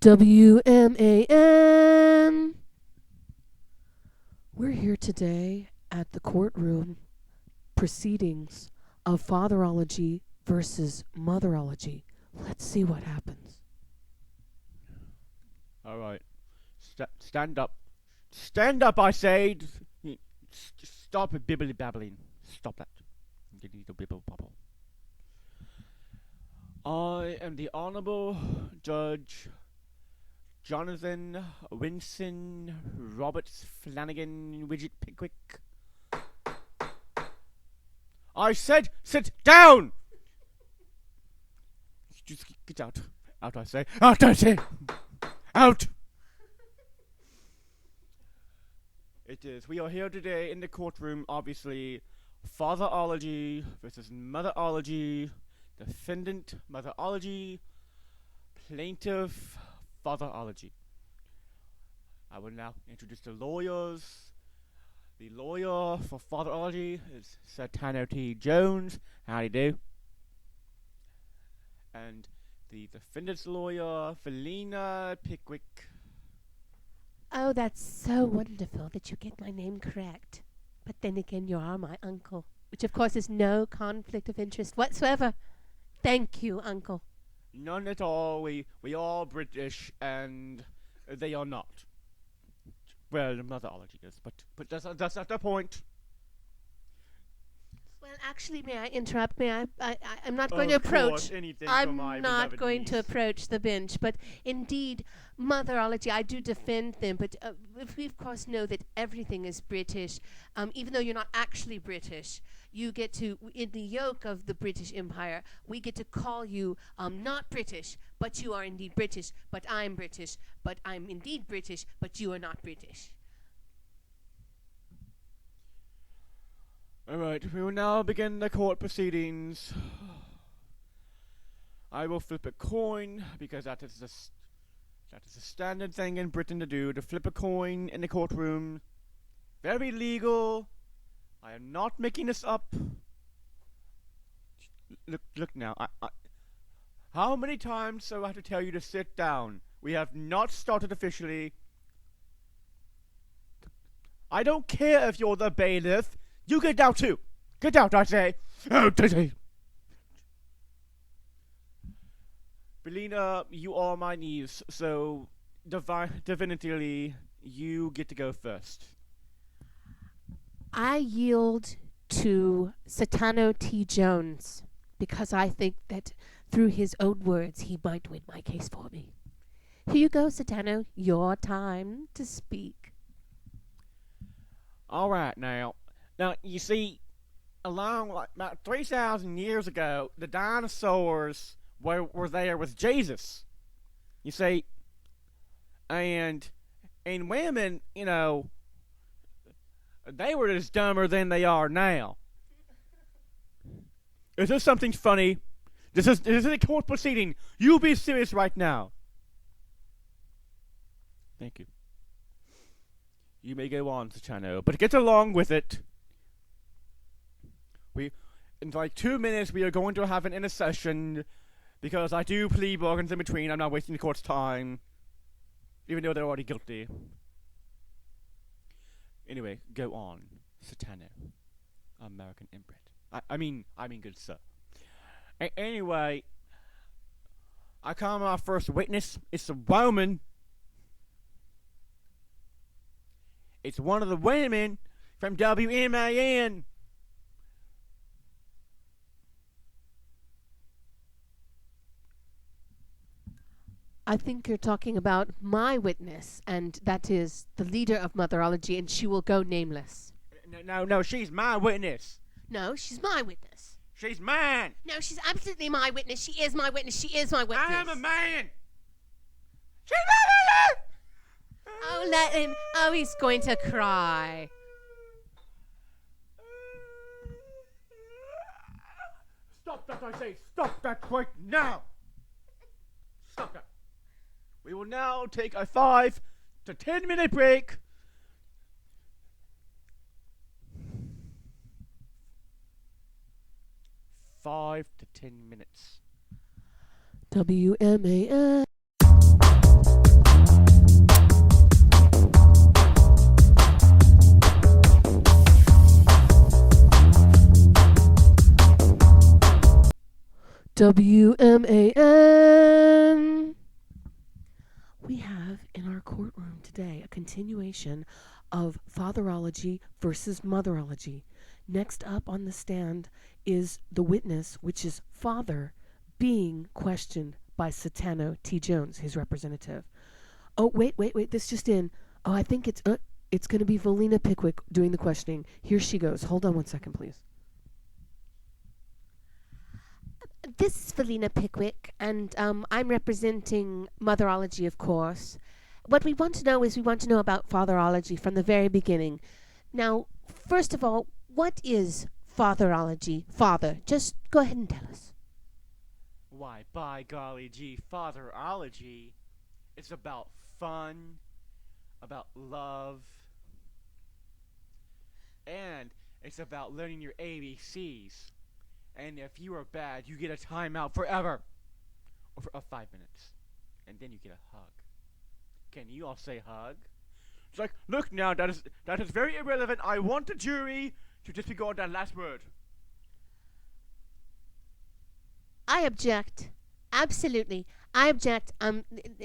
W.M.A.N. We're here today at the courtroom proceedings of Fatherology versus Motherology. Let's see what happens. All right. Stand up. Stand up, I say. Stop bibbly babbling. Stop that. You need to bibble bubble. I am the Honorable Judge Jonathan Winston Roberts Flanagan Widget Pickwick. I said, sit down! Just get out. Out, I say. Out, I say! Out! It is. We are here today in the courtroom, obviously. Fatherology versus Motherology. Defendant, Motherology. Plaintiff, Fatherology. I will now introduce the lawyers. The lawyer for Fatherology is Satano T. Jones. Howdy do. And the defendant's lawyer, Felina Pickwick. Oh, that's so wonderful that you get my name correct. But then again, you are my uncle, which of course is no conflict of interest whatsoever. Thank you, uncle. None at all. We are British, and they are not. Well, Motherology is, but that's not the point. Well, actually, may I interrupt? I'm not going to approach. I'm not going to approach the bench, but indeed, Motherology, I do defend them, but we of course know that everything is British, even though you're not actually British. You get to, in the yoke of the British Empire, we get to call you not British, but you are indeed British, but I'm British, but I'm indeed British, but you are not British. Alright, we will now begin the court proceedings. I will flip a coin, because that is a standard thing in Britain to do, to flip a coin in the courtroom. Very legal. I am not making this up. Look now. How many times do I have to tell you to sit down? We have not started officially. I don't care if you're the bailiff. You get out too. Get out, I say. Out, I say. Belina, you are my niece, so definitively you get to go first. I yield to Satano T. Jones because I think that through his own words he might win my case for me. Here you go, Satano. Your time to speak. All right, now, you see, about 3,000 years ago, the dinosaurs were there with Jesus. You see, and women, they were just dumber than they are now. Is this something funny? This is a court proceeding. You be serious right now. Thank you. You may go on, Satano, but get along with it. In like 2 minutes, we are going to have an intercession, because I do plea bargains in between. I'm not wasting the court's time, even though they're already guilty. Anyway, go on, Satano. American inbred. I mean, good sir. Anyway, I come our first witness. It's a woman. It's one of the women from W.M.A.N. I think you're talking about my witness, and that is the leader of Motherology, and she will go nameless. No, she's my witness. No, she's my witness. She's mine. No, she's absolutely my witness. She is my witness. She is my witness. I am a man. She's my witness. Oh, let him. Oh, he's going to cry. Stop that, I say. Stop that right now. Stop that. We will now take a 5 to 10 minute break. Five to 10 minutes. W.M.A.N. W.M.A.N. We have in our courtroom today a continuation of Fatherology versus Motherology. Next up on the stand is the witness, which is Father, being questioned by Satano T. Jones, his representative. Oh, wait, this just in. Oh, I think it's going to be Valina Pickwick doing the questioning. Here she goes. Hold on one second, please. This is Valina Pickwick, and I'm representing Motherology, of course. What we want to know is we want to know about Fatherology from the very beginning. Now, first of all, what is Fatherology? Father, just go ahead and tell us. Why, by golly gee, Fatherology is about fun, about love, and it's about learning your ABCs. And if you are bad, you get a timeout forever, or for 5 minutes, and then you get a hug. Can you all say hug? It's like, look now, that is very irrelevant. I want the jury to disregard that last word. I object. Absolutely. I object.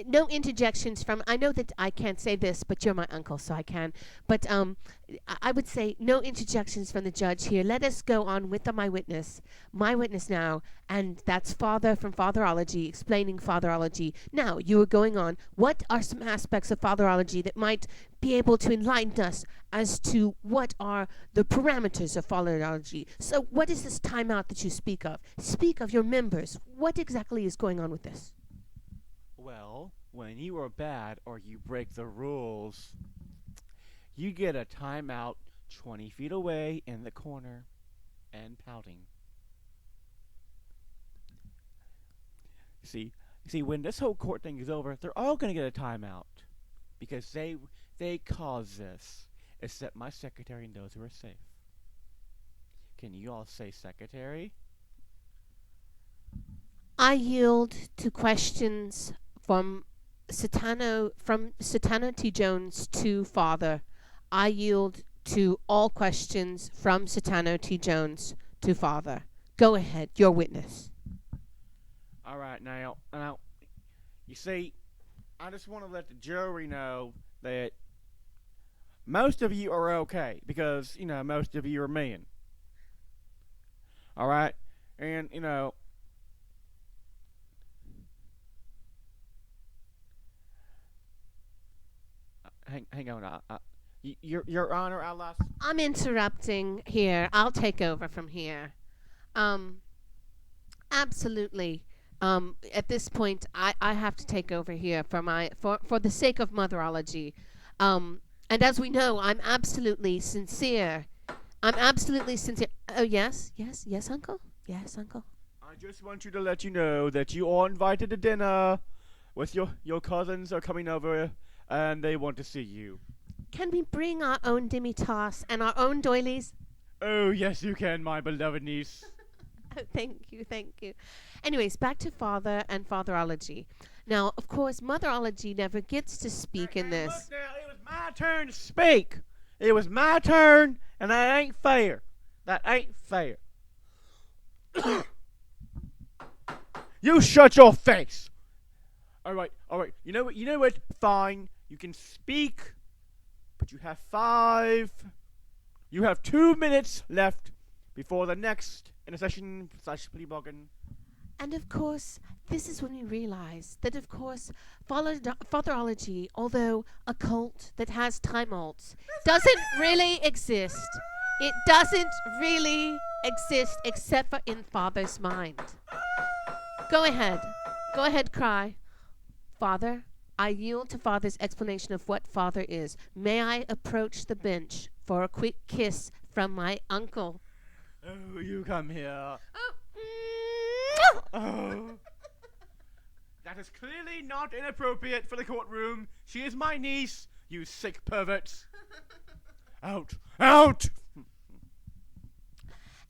No interjections from. I know that I can't say this, but you're my uncle, so I can. But I would say no interjections from the judge here. Let us go on with my witness. My witness now, and that's Father from Fatherology, explaining Fatherology. Now, you are going on. What are some aspects of Fatherology that might be able to enlighten us as to what are the parameters of Fatherology? So what is this timeout that you speak of? Speak of your members. What exactly is going on with this? Well, when you are bad or you break the rules, you get a timeout 20 feet away in the corner and pouting. See, when this whole court thing is over, they're all going to get a timeout because they caused this, except my secretary and those who are safe. Can you all say secretary? I yield to questions from Satano T. Jones to Father. I yield to all questions from Satano T. Jones to Father. Go ahead, your witness. All right, now, you see, I just want to let the jury know that most of you are okay because, most of you are men. All right? And, hang on. Your Honor, I'm interrupting here. I'll take over from here. Absolutely. At this point, I have to take over here for the sake of Motherology. And as we know, I'm absolutely sincere. Oh, yes, Uncle? Yes, Uncle? I just want you to let you know that you are invited to dinner with your cousins are coming over and they want to see you. Can we bring our own demi-tasse and our own doilies? Oh, yes, you can, my beloved niece. Oh, thank you. Anyways, back to Father and Fatherology. Now, of course, Motherology never gets to speak in this. Look now, it was my turn to speak. It was my turn, and that ain't fair. You shut your face. All right. You know what? Fine. You can speak, but you have 2 minutes left before the next intercession / plea bargain. And of course, this is when we realize that, of course, Fatherology, although a cult that has timeouts, doesn't really exist. It doesn't really exist except for in Father's mind. Go ahead, cry. Father, I yield to Father's explanation of what Father is. May I approach the bench for a quick kiss from my uncle? Oh, you come here. Oh. That is clearly not inappropriate for the courtroom. She is my niece, you sick perverts. Out!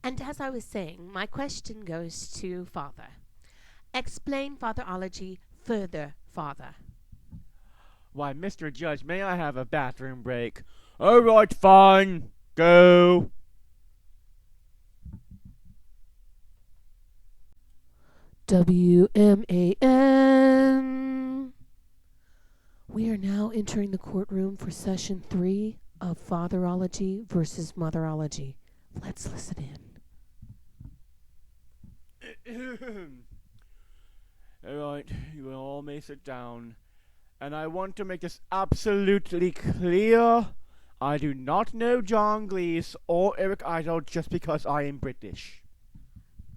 And as I was saying, my question goes to Father. Explain Fatherology further, Father. Why, Mr. Judge, may I have a bathroom break? All right, fine. Go. W.M.A.N. We are now entering the courtroom for session 3 of Fatherology versus Motherology. Let's listen in. Alright, you all may sit down. And I want to make this absolutely clear. I do not know John Cleese or Eric Idle just because I am British.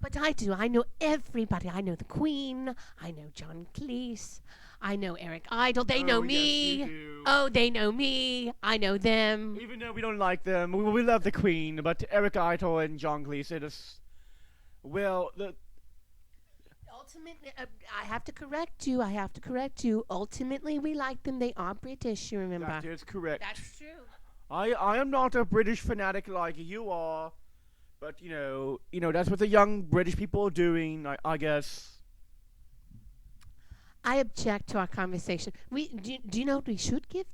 But I do. I know everybody. I know the Queen. I know John Cleese. I know Eric Idle. They know me. Yes, you do. Oh, they know me. I know them. Even though we don't like them, we love the Queen. But Eric Idle and John Cleese, it is... Well, ultimately, I have to correct you. Ultimately, we like them. They are British, you remember. That is correct. That's true. I am not a British fanatic like you are. But, you know, that's what the young British people are doing, I guess. I object to our conversation. Do you know what we should give?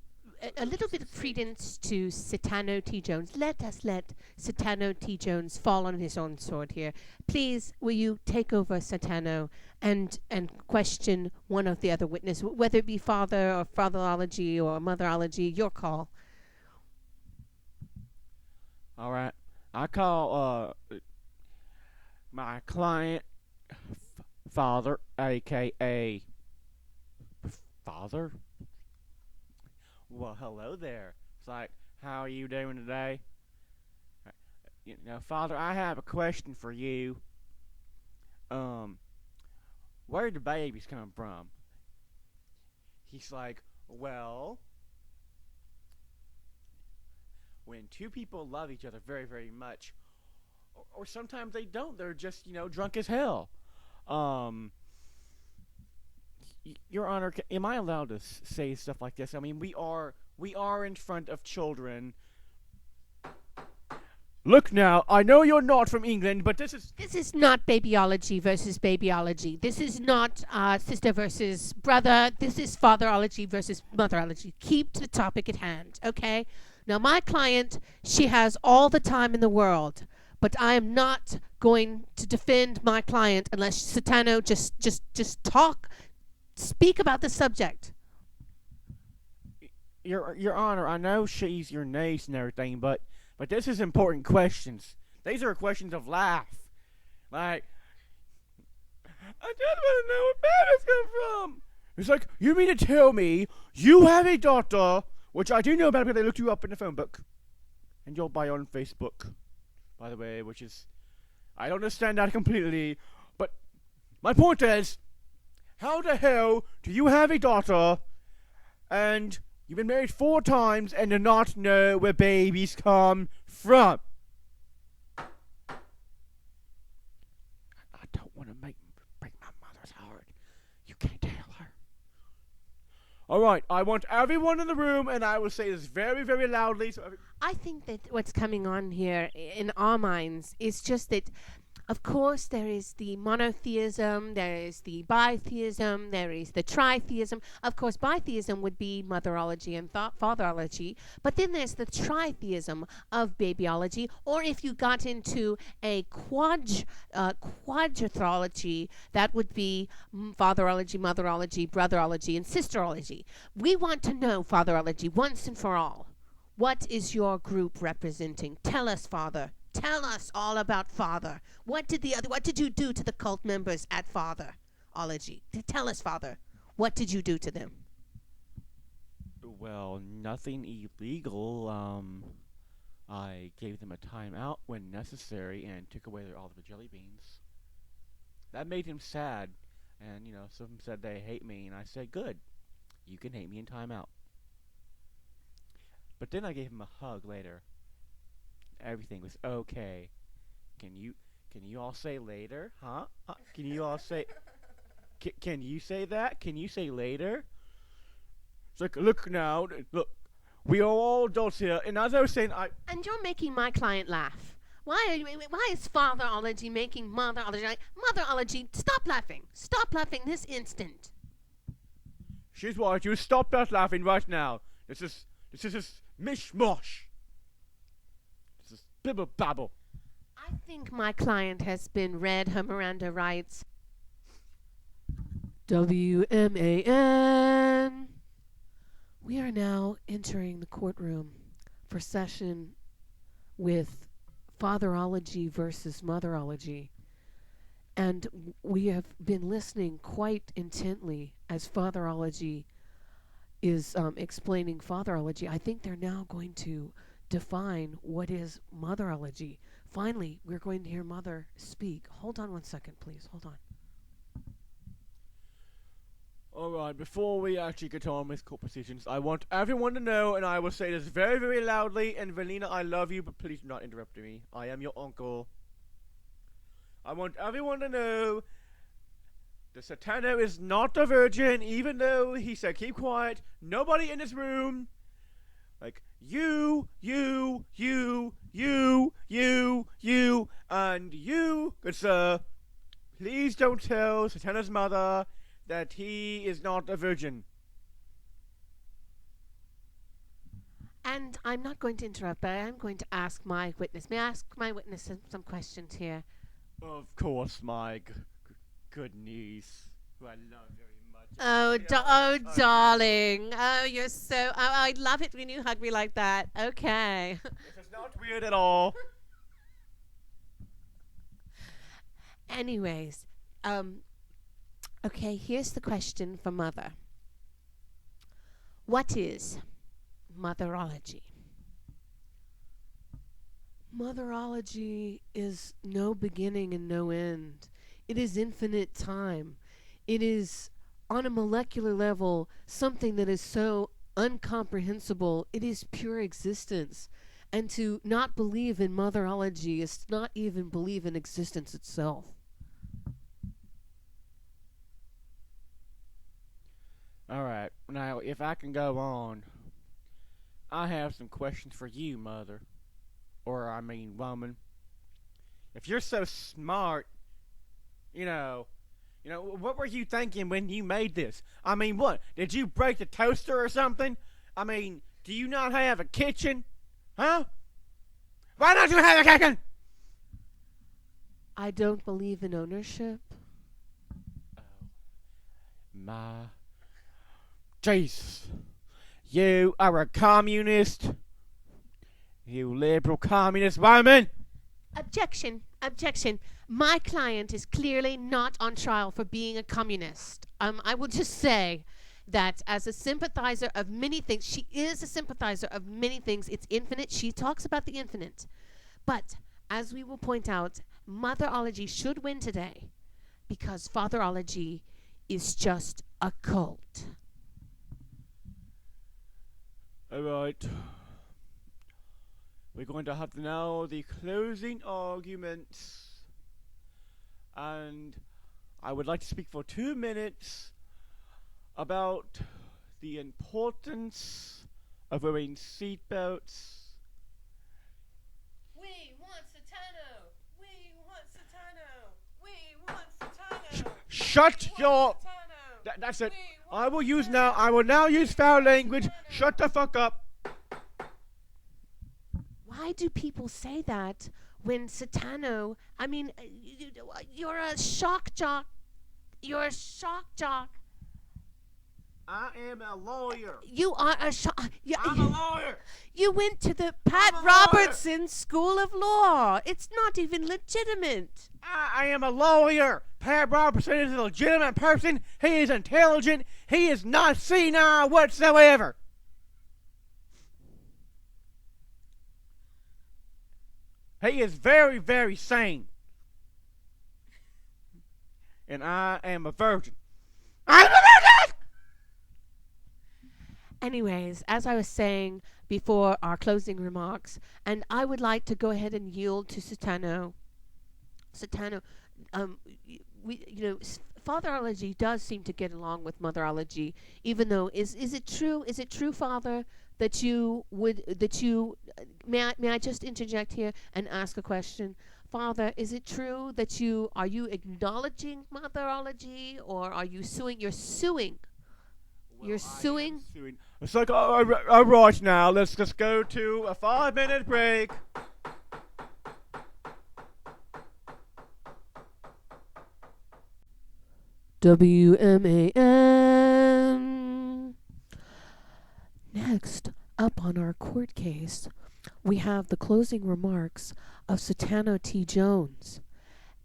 A little bit of credence to Satano T. Jones. Let us let Satano T. Jones fall on his own sword here. Please, will you take over, Satano, and question one of the other witnesses, whether it be father or fatherology or motherology, your call. All right. I call my client Father, a.k.a. Father. Well, hello there. It's like, how are you doing today? You know, Father, I have a question for you. Where did the babies come from? He's like, well, when two people love each other very, very much, or sometimes they don't, they're just, drunk as hell. Your Honor, am I allowed to say stuff like this? I mean, we are in front of children. Look now, I know you're not from England, but this is not babyology versus babyology. This is not sister versus brother. This is fatherology versus motherology. Keep to the topic at hand, okay? Now, my client, she has all the time in the world, but I am not going to defend my client unless Satano just speak about the subject. Your Honor, I know she's your niece and everything, but this is important questions. These are questions of life. Like, I just want to know where babies come from. It's like, you mean to tell me you have a daughter, which I do know about because they looked you up in the phone book, and you're by on Facebook, by the way, which is, I don't understand that completely, but my point is, how the hell do you have a daughter, and you've been married 4 times and do not know where babies come from? I don't want to break my mother's heart. You can't tell her. Alright, I want everyone in the room, and I will say this very, very loudly. I think that what's coming on here in our minds is just that, of course, there is the monotheism, there is the bitheism, there is the tritheism. Of course, bitheism would be motherology and fatherology, but then there's the tritheism of babyology, or if you got into a quadritheology, that would be fatherology, motherology, brotherology, and sisterology. We want to know, fatherology, once and for all, what is your group representing? Tell us, Father. Tell us all about Father. What did you do to the cult members at Fatherology? Tell us, Father. What did you do to them? Well, nothing illegal. I gave them a timeout when necessary and took away all of the jelly beans. That made him sad, and some said they hate me, and I said, good. You can hate me in timeout. But then I gave him a hug later. Everything was okay. Can you all say later? Huh? Can you all say... Can you say that? Can you say later? It's like, look now. Look. We are all adults here. And as I was saying, And you're making my client laugh. Why is fatherology making motherology? Motherology, stop laughing. Stop laughing this instant. She's right. You stop that laughing right now. This is just mishmosh. This is bibble babble. I think my client has been read her Miranda rights. W.M.A.N. We are now entering the courtroom for session with Fatherology versus Motherology. And we have been listening quite intently as Fatherology is explaining Fatherology. I think they're now going to define what is Motherology. Finally, we're going to hear Mother speak. Hold on one second, please. Hold on. Alright, before we actually get on with court proceedings, I want everyone to know, and I will say this very, very loudly, and Velina, I love you, but please do not interrupt me. I am your uncle. I want everyone to know that Satano is not a virgin, even though he said keep quiet. Nobody in this room, like you, and you, good sir, please don't tell Satano's mother that he is not a virgin. And I'm not going to interrupt, but I am going to ask my witness. May I ask my witness some questions here? Of course, my good niece, who I love very much. Darling. Oh, you're so... Oh, I love it when you hug me like that. Okay. This is not weird at all. Anyways, okay, here's the question for Mother. What is Motherology? Motherology is no beginning and no end. It is infinite time. It is, on a molecular level, something that is so incomprehensible. It is pure existence. And to not believe in Motherology is to not even believe in existence itself. Alright, now if I can go on, I have some questions for you, Mother. Or, I mean, woman. If you're so smart, you know, what were you thinking when you made this? I mean, what? Did you break the toaster or something? I mean, do you not have a kitchen? Huh? Why don't you have a kitchen? I don't believe in ownership. Oh, my Jesus. You are a communist. You liberal communist woman! Objection. My client is clearly not on trial for being a communist. I will just say that as a sympathizer of many things, she is a sympathizer of many things. It's infinite. She talks about the infinite. But, as we will point out, Motherology should win today because Fatherology is just a cult. Alright. We're going to have now the closing arguments. And I would like to speak for 2 minutes about the importance of wearing seatbelts. We want Satano! We want Satano! We want Satano! Shut your... That's it. I will now use foul language. Shut the fuck up. Why do people say that when Satano, I mean, you're a shock jock. You're a shock jock. I am a lawyer. You are a shock. I'm a lawyer. You went to the Pat Robertson School of Law. It's not even legitimate. I am a lawyer. Pat Robertson is a legitimate person. He is intelligent. He is not senile whatsoever. He is very, very sane. And I am a virgin. I'm a virgin! Anyways, as I was saying before our closing remarks, and I would like to go ahead and yield to Satano. Satano, Fatherology does seem to get along with Motherology, even though is it true? Is it true, Father, that you may I just interject here and ask a question? Father, is it true that are you acknowledging Motherology, or are you suing? You're suing. Well, You're suing? It's like, all right now, let's just go to a 5-minute break. W.M.A.N. Next up on our court case, we have the closing remarks of Satano T. Jones.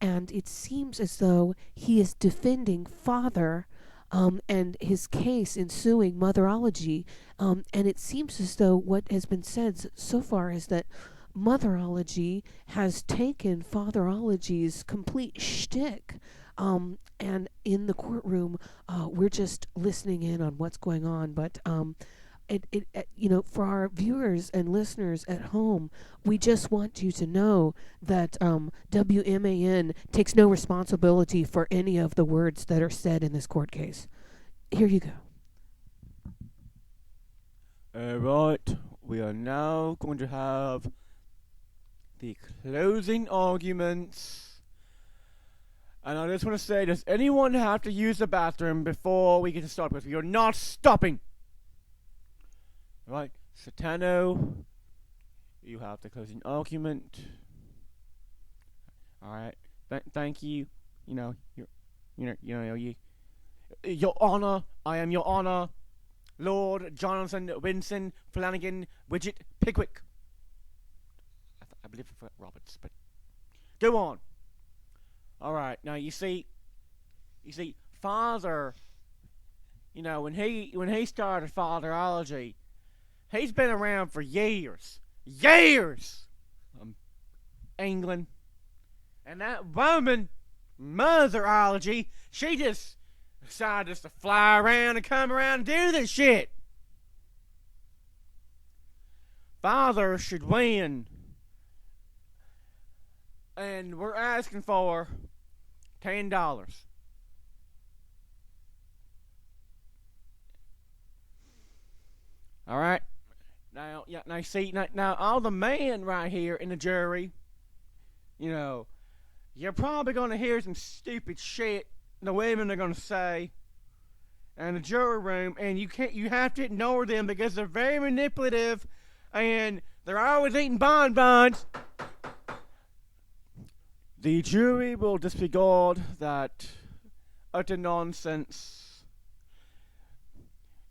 And it seems as though he is defending Father and his case in suing Motherology. And it seems as though what has been said so far is that Motherology has taken Fatherology's complete shtick. And in the courtroom, we're just listening in on what's going on. But for our viewers and listeners at home, we just want you to know that W.M.A.N. takes no responsibility for any of the words that are said in this court case. Here you go. All right, we are now going to have the closing arguments. And I just want to say, does anyone have to use the bathroom before we get to start? Because we are not stopping. Right, Satano, you have the closing argument. All right, thank you. Your Honor, I am Your Honor, Lord Jonathan Winston Flanagan Widget Pickwick. I believe I forgot Roberts, but go on. All right, now you see, Father. When he started Fatherology. He's been around for years. England. And that woman, Motherology, she just decided to fly around and come around and do this shit. Father should win. And we're asking for $10. All right. Now all the men right here in the jury, you're probably going to hear some stupid shit the women are going to say in the jury room, and you have to ignore them because they're very manipulative, and they're always eating bonbons. The jury will disregard that utter nonsense.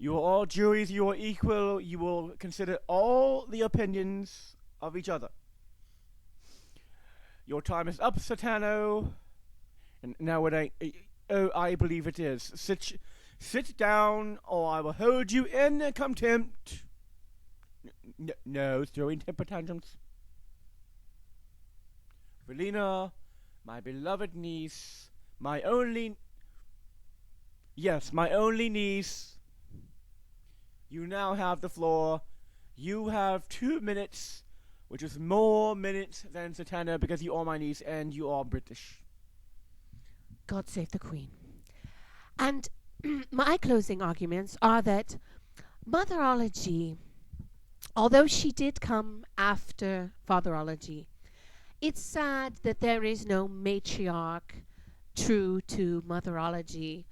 You are all juries, you are equal, you will consider all the opinions of each other. Your time is up, Satano. And now it ain't. Oh, I believe it is. Sit down, or I will hold you in contempt. No, throwing temper tantrums. Velina, my beloved niece, my only niece. You now have the floor. You have 2 minutes, which is more minutes than Satana because you are my niece and you are British. God save the Queen. And my closing arguments are that Motherology, although she did come after Fatherology, it's sad that there is no matriarch true to Motherology.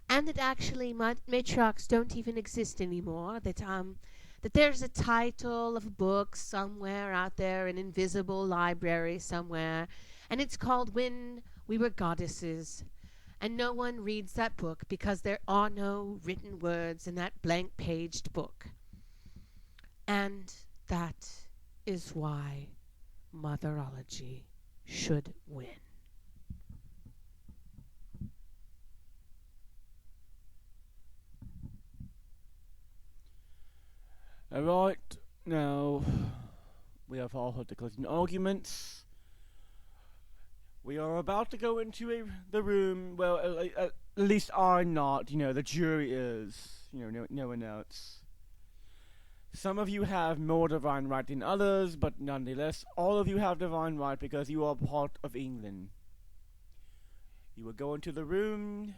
And that actually matriarchs don't even exist anymore. That there's a title of a book somewhere out there, an invisible library somewhere, and it's called When We Were Goddesses. And no one reads that book because there are no written words in that blank-paged book. And that is why Motherology should win. Alright, now we have all heard the closing arguments. We are about to go into the room. Well, at least I'm not. The jury is. No one else. Some of you have more divine right than others, but nonetheless, all of you have divine right because you are part of England. You will go into the room.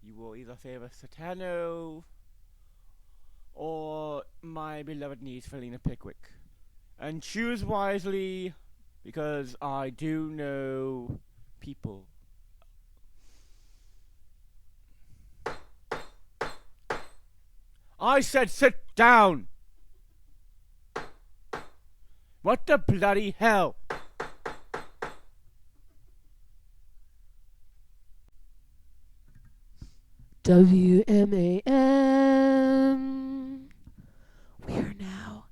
You will either favor Satano or my beloved niece, Felina Pickwick. And choose wisely, because I do know people. I said sit down! What the bloody hell? W.M.A.N. We are now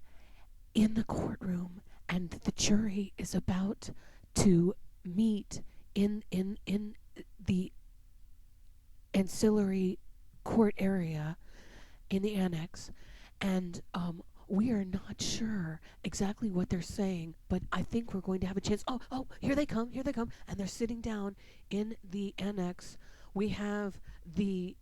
in the courtroom, and the jury is about to meet in the ancillary court area in the annex, and we are not sure exactly what they're saying, but I think we're going to have a chance. Oh, here they come, and they're sitting down in the annex. We have the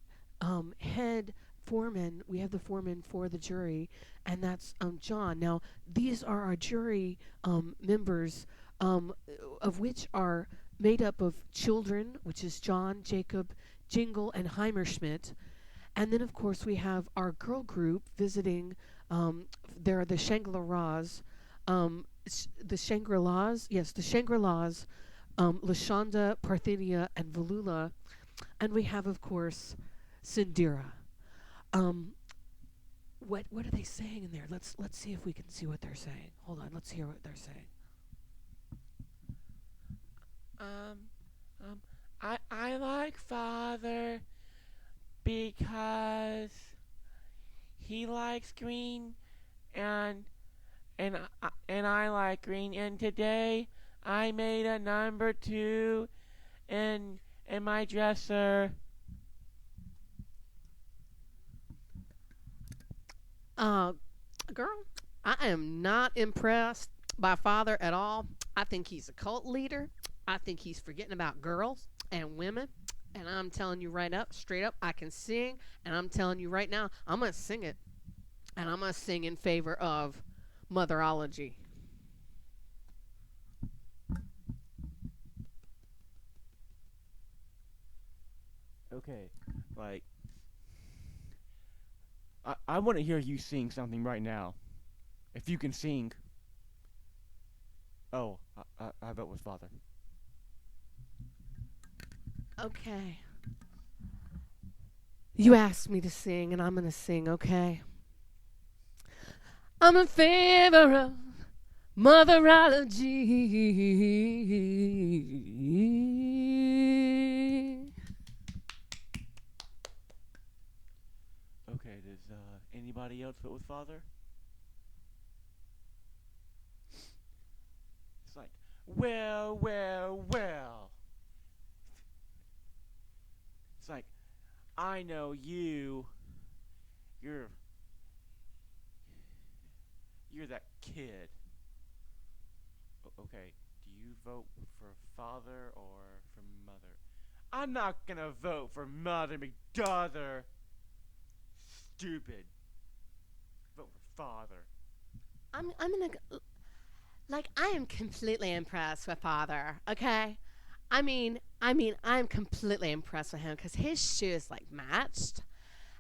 head foreman, we have the foreman for the jury, and that's John. Now, these are our jury members, of which are made up of children, which is John, Jacob, Jingle, and Heimerschmidt. And then, of course, we have our girl group visiting. There are the Shangri-Las. The Shangri-Las? Yes, the Shangri-Las, Lashonda, Parthenia, and Valula. And we have, of course, Sindira. What are they saying in there? Let's see if we can see what they're saying. Hold on, let's hear what they're saying. I like Father because he likes green, and I like green. And today I made a number 2 in my dresser. Girl, I am not impressed by Father at all. I think he's a cult leader. I think he's forgetting about girls and women. And I'm telling you straight up, I can sing. And I'm telling you right now, I'm going to sing it. And I'm going to sing in favor of Motherology. Okay, like, I want to hear you sing something right now. If you can sing. Oh, I vote with Father. Okay. You asked me to sing, and I'm going to sing, okay? I'm in favor of Motherology. Okay, does anybody else vote with Father? It's like, well. It's like, I know you're that kid. Okay, do you vote for Father or for Mother? I'm not gonna vote for Mother McDother. Stupid. Vote for Father. I'm gonna I am completely impressed with Father. Okay, I mean, I'm completely impressed with him because his shoes matched,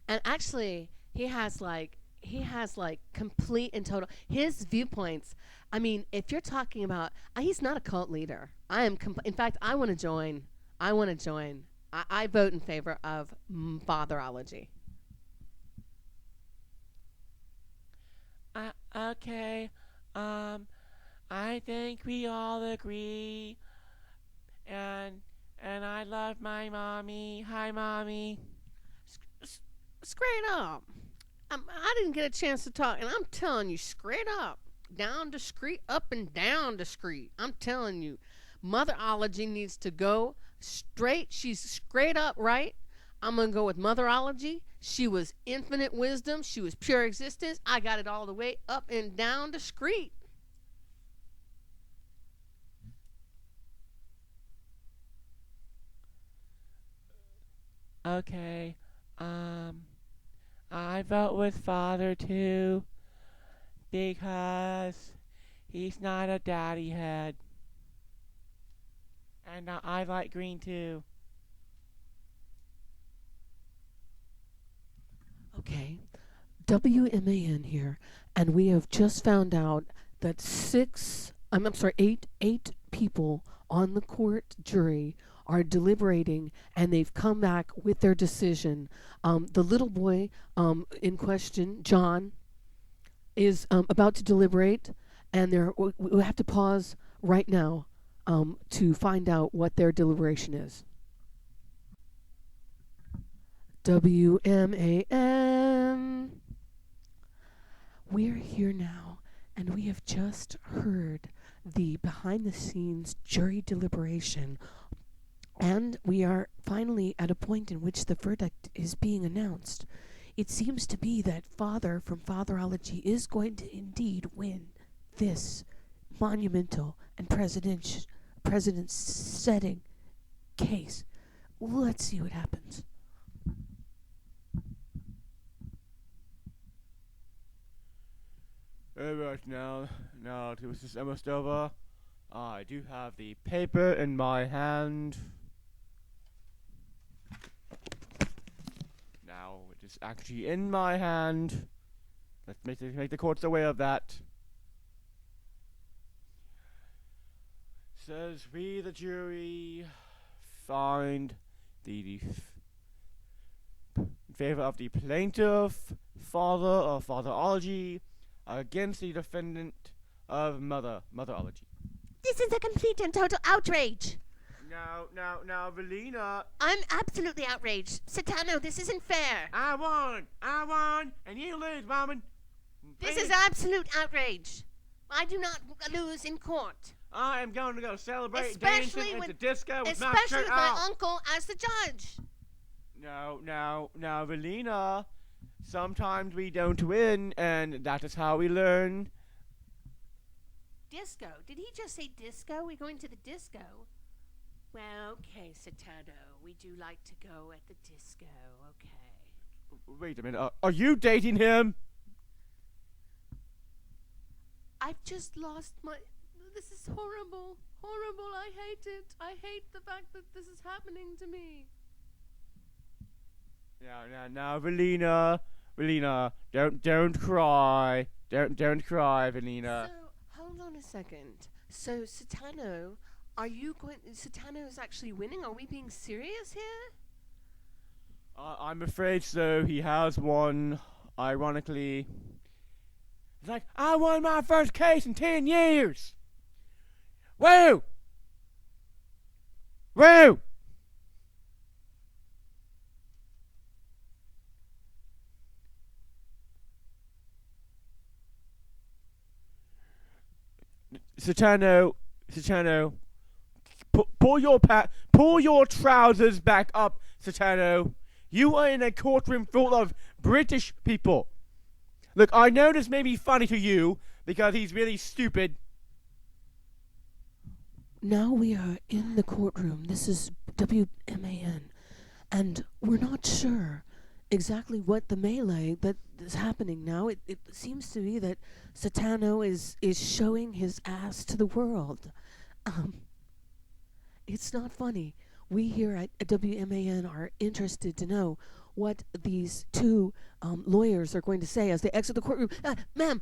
and actually he has complete and total his viewpoints. I mean, if you're talking about, he's not a cult leader. In fact, I want to join. I vote in favor of Fatherology. Okay. I think we all agree. And I love my mommy. Hi, mommy. Straight up. I didn't get a chance to talk, and I'm telling you, straight up, down discreet, up and down discreet. I'm telling you, Motherology needs to go straight. She's straight up right. I'm going to go with Motherology. She was infinite wisdom. She was pure existence. I got it all the way up and down discreet. Okay. I vote with Father too because he's not a daddy head. And I like green too. Okay. W.M.A.N. here, and we have just found out that eight people on the court jury are deliberating, and they've come back with their decision. The little boy in question, John, is about to deliberate, and we have to pause right now to find out what their deliberation is. W.M.A.N. We're here now, and we have just heard the behind-the-scenes jury deliberation, and we are finally at a point in which the verdict is being announced. It seems to be that Father from Fatherology is going to indeed win this monumental and precedent-setting case. Let's see what happens. Alright, now this is almost over. I do have the paper in my hand. Now it is actually in my hand. Let's make the courts aware of that. Says we, the jury, find in favor of the plaintiff, father of Fatherology, against the defendant of Motherology. This is a complete and total outrage. Now, Valina. I'm absolutely outraged. Satano, this isn't fair. I won, and you lose, woman. This is absolute outrage. I do not lose in court. I am going to go celebrate Especially dancing with- at the disco with my Especially shirt with my off. uncle as the judge. Now, Valina. Sometimes we don't win, and that is how we learn. Disco? Did he just say disco? We're going to the disco. Well, okay, Satano. We do like to go at the disco. Okay. Wait a minute. Are you dating him? I've just lost my... This is horrible. Horrible. I hate it. I hate the fact that this is happening to me. Now, Valina, don't cry. Don't cry, Valina. So, hold on a second. So, Satano, Satano is actually winning? Are we being serious here? I'm afraid so. He has won. Ironically, it's like, I won my first case in 10 years. Woo! Satano, pull your trousers back up, Satano. You are in a courtroom full of British people. Look, I know this may be funny to you because he's really stupid. Now we are in the courtroom. This is W.M.A.N. And we're not sure exactly what the melee that is happening now. It seems to be that Satano is showing his ass to the world. It's not funny. We here at W.M.A.N. are interested to know what these two lawyers are going to say as they exit the courtroom. Ma'am,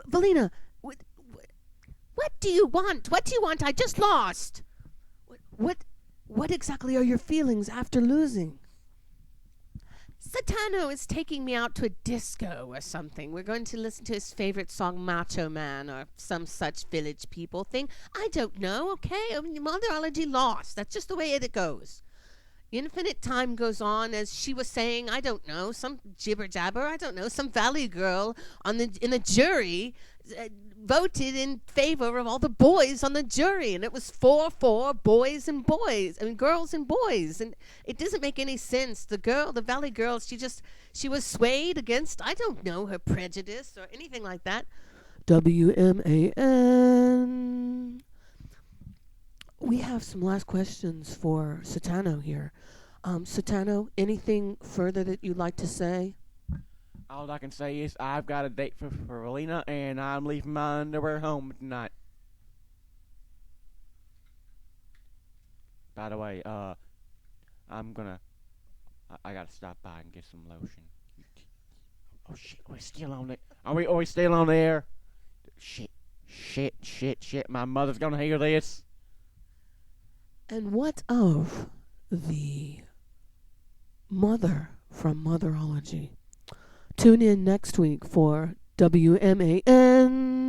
Valina, what do you want? What do you want? I just lost. What exactly are your feelings after losing? Satano is taking me out to a disco or something. We're going to listen to his favorite song, Macho Man, or some such Village People thing. I don't know, okay? I mean, Motherology lost. That's just the way it goes. Infinite time goes on, as she was saying, I don't know, some jibber-jabber, I don't know, some valley girl in the jury voted in favor of all the boys on the jury, and it was 4-4 boys and boys, I mean girls and boys, and it doesn't make any sense. The valley girl, she was swayed against, I don't know, her prejudice or anything like that. W.M.A.N. We have some last questions for Satano here. Satano, anything further that you'd like to say? All I can say is I've got a date for Valina, and I'm leaving my underwear home tonight. By the way, I gotta stop by and get some lotion. Oh shit, we're still on it. Are we still on the air? Shit. My mother's gonna hear this. And what of the mother from Motherology? Tune in next week for W.M.A.N.